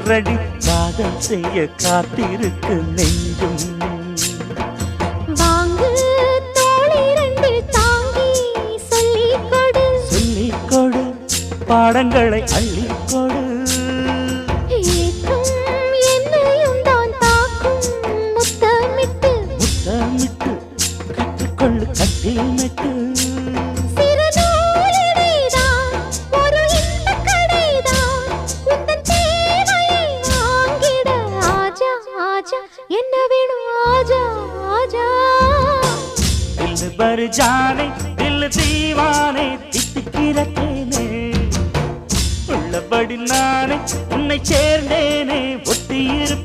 ready காதல் செய்ய காத்திருக்கு நெஞ்சும் வாங்கு தோளை ரெண்டில் தாங்கி சொல்லிக் கொடு சொல்லிக் கொடு பாடங்களை அள்ளிக் கொடு ஏற்றும் என்னையும் தான் தாக்கும் முத்தமிட்டு முத்தமிட்டு கற்றுக்கொள்ளு கட்டில் நட்டு சிறு நூலிடைதான் ஒரு இன்பக் கடைதான் உந்தன் தேவையை வாங்கிட ஆஜா ஆஜா என்ன வேணும் ஆஜா ஆஜா दिल भर जाने दिल दीवाने தித்திக்கிறேனே உள்ளபடி நானே உன்னை சேர்ந்தேனே ஒட்டியிரு